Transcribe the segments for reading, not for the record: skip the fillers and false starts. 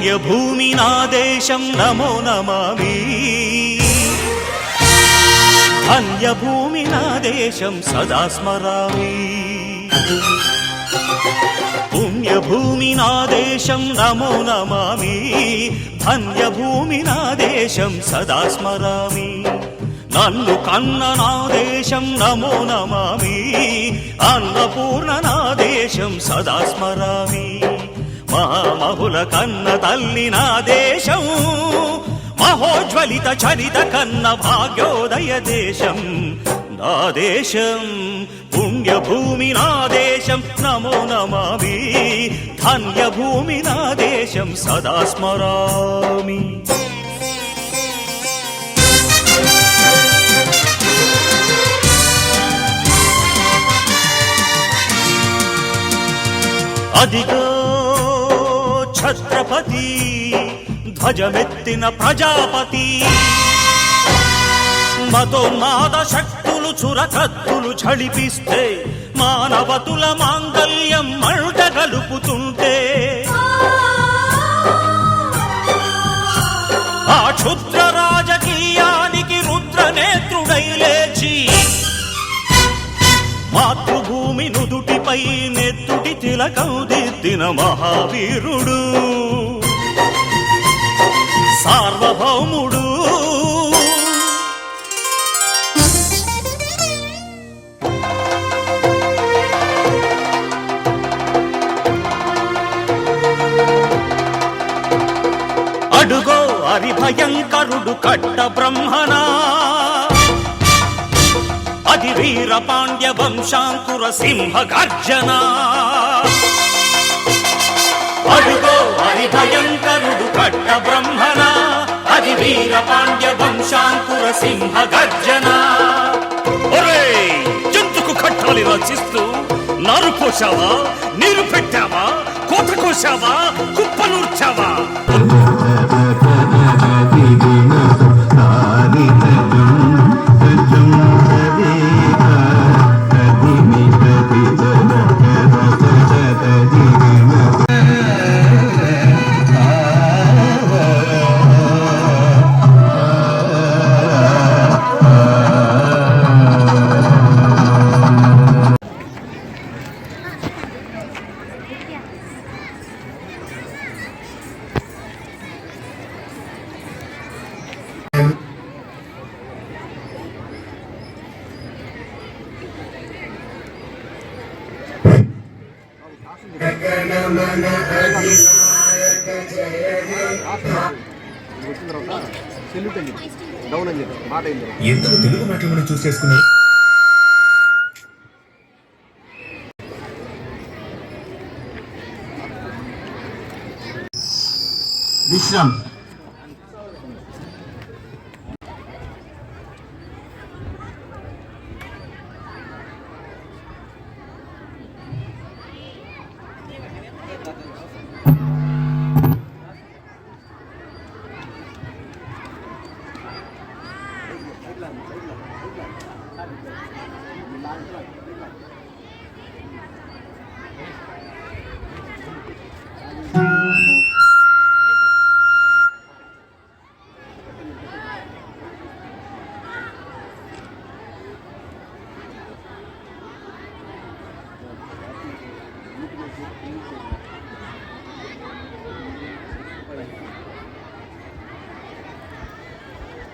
పుణ్యభూమి నా దేశం నమో నమామి ధన్యభూమి నా దేశం సదా స్మరామి పుణ్యభూమి నా దేశం నమో నమామి ధన్యభూమి నా దేశం సదా స్మరామి నన్ను కన్న నా దేశం నమో నమామి అన్నపూర్ణ నా దేశం సదా స్మరామి మహామహుల కన్న తల్లి నా దేశం మహోజ్వలిత చరిత కన్న భాగ్యోదయ దేశం నా దేశం పుణ్యభూమి నా దేశం నమో నమామి ధన్యభూమి నా దేశం సదా స్మరామి అదిగో ఛత్రపతి ధ్వజమెత్తిన ప్రజాపతి మతోన్మాద శక్తులు చురకత్తులు ఝళిపిస్తే మానవతుల మాంగల్యం మంట గలుపుతుంటే ఆ క్షుద్ర రాజకీయానికి రుద్రనేత్రుడై లేచి మాతృభూమి నుదుటిపై నెత్తుటి తిలకం దిద్దిన మహావీరుడు సార్వభౌముడు అడుగో హరిభయంకరుడు కట్ట బ్రహ్మణా అది వీర పాండ్య వంశాంకుర సింహ గర్జన అడుగో హరిభయంకరుడు కట్ట బ్రహ్మణ అది వీర పాండ్య వంశాంకుర సింహ గర్జన ఒరే జంతుకు కట్టాలి రచిస్తూ నారు పోసావా నీరు పెట్టావా కోత కోసావా కుప్పనూర్చావా ఎందుకు తెలుగు మాటలను చూస్ చేసుకున్నారు? విశ్రామ్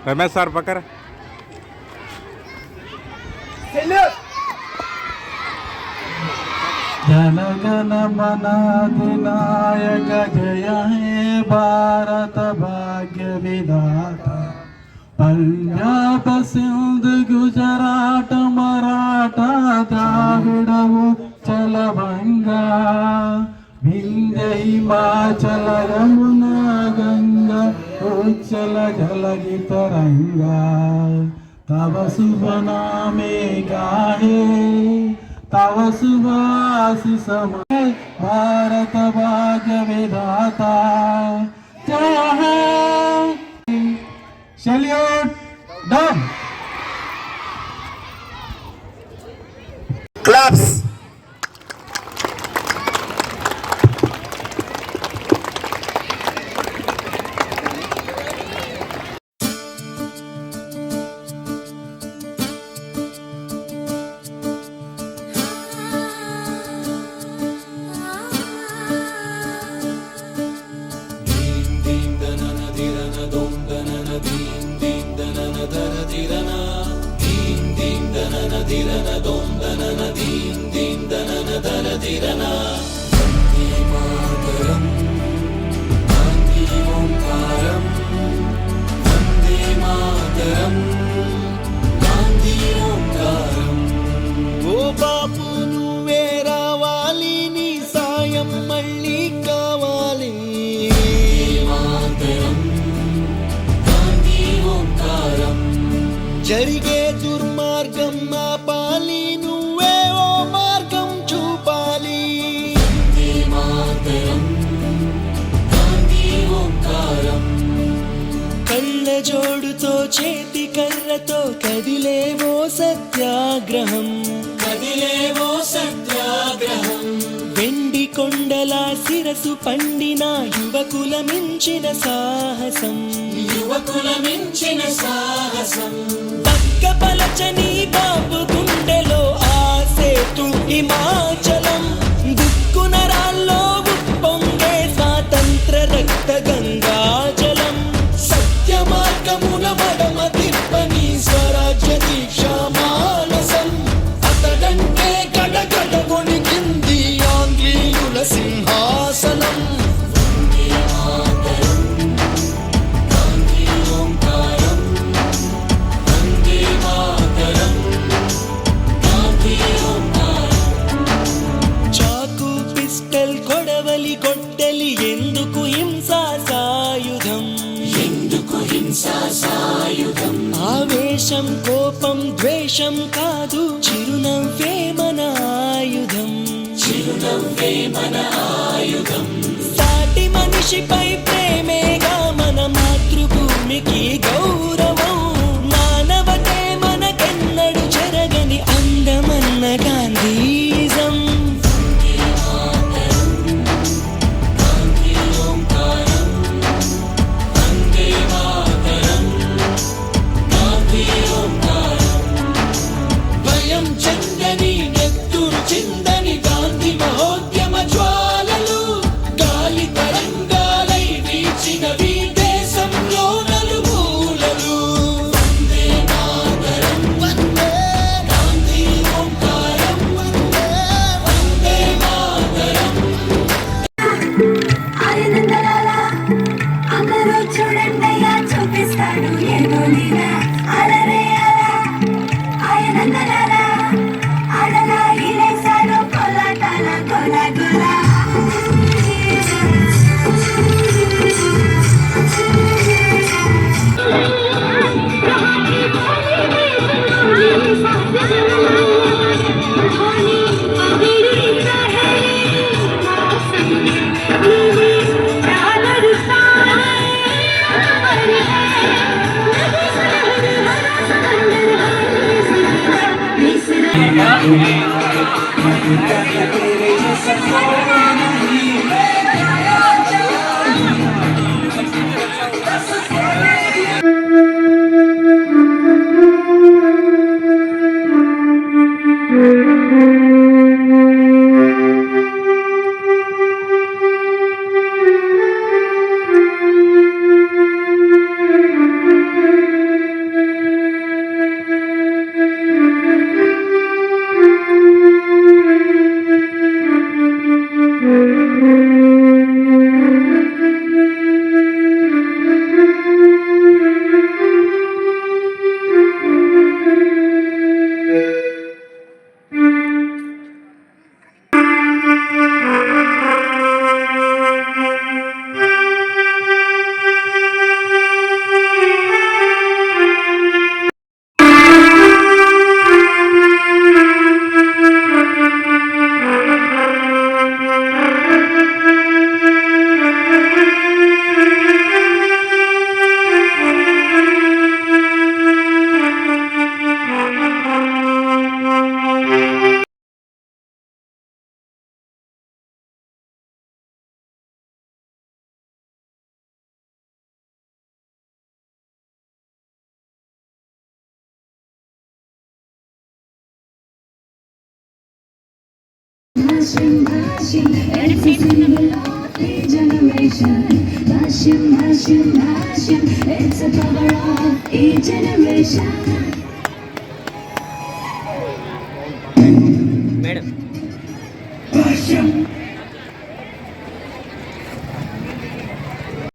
रमेश सर पकड़ जन गण मन अधिनायक जय हे भारत भाग्य विधाता पंजाब सिंध गुजरात मराठा द्राविड़ उच्चल बंगा विंध्य हिमाचल यमुना गंगा उच्चल जलधि तरंगा तव शुभ नामे गाहे तव शुभ आशीष भारत भाग्य विधाता जय हे सैल्यूट डन क्लब्स ఓ బాపు నువ్వే రావాలి, నీ సాయం మళ్ళీ కావాలి. జరిగే దుర్మార్గం ఆపాలి, నువ్వే ఓ మార్గం చూపాలి. కళ్ళ జోడుతో చేతి కర్రతో కదిలేవో సత్యాగ్రహం, కదిలేవో సత్యాగ్రహం. వెండి కొండల శిరసు పండిన యువకుల మించిన సాహసం, యువకుల మించిన సాహసం. పక్క పలచని బాబు గుండెలో ఆసేతు హిమాచలం, దుక్కున రాల్లో ఉప్పొంగే స్వాతంత్ర రక్త గంగాజలం. సత్య మార్గమున మడమ తిప్పని స్వరాజ్య దీక్ష మానసం. అతడంటే గడగడ వణికింది ఆంగ్లేయుల సింహాసనం. చాకు పిస్టల్ కొడవలి గొడ్డలి ఎందుకు హింసా సాయుధం, ఎందుకు హింసా సాయుధం. ఆవేశం కోపం ద్వేషం కాదు, చిరునవ్వే మన ఆయుధం, చిరునవ్వే మన ఆయుధం. సాటి మనిషిపై ప్రేమేగా మన మాతృభూమికి గౌరవం. మానవతే మనకెన్నడు జరగని అందమన్న గాంధీజం. భయం చెందని నెత్తురు చిందని గాంధీ మహోద్యమ జ్వాలలు, గాలి తరంగాలై వీచినవి దేశంలో నలుమూలలు. వందే మాతరం, వందే గాంధీ ఓంకారం, వందే వందే మాతరం. ఆయనందలాలా అందరూ చూడండయ్యా, చూపిస్తాడు ఏదో లీలా. అలరే అలా ఆయనందలాలా అడలా ఇలేశాడు కొలాటాల కొల కొల. Hashim, it's a single of generation. Hashim, it's a power of each generation.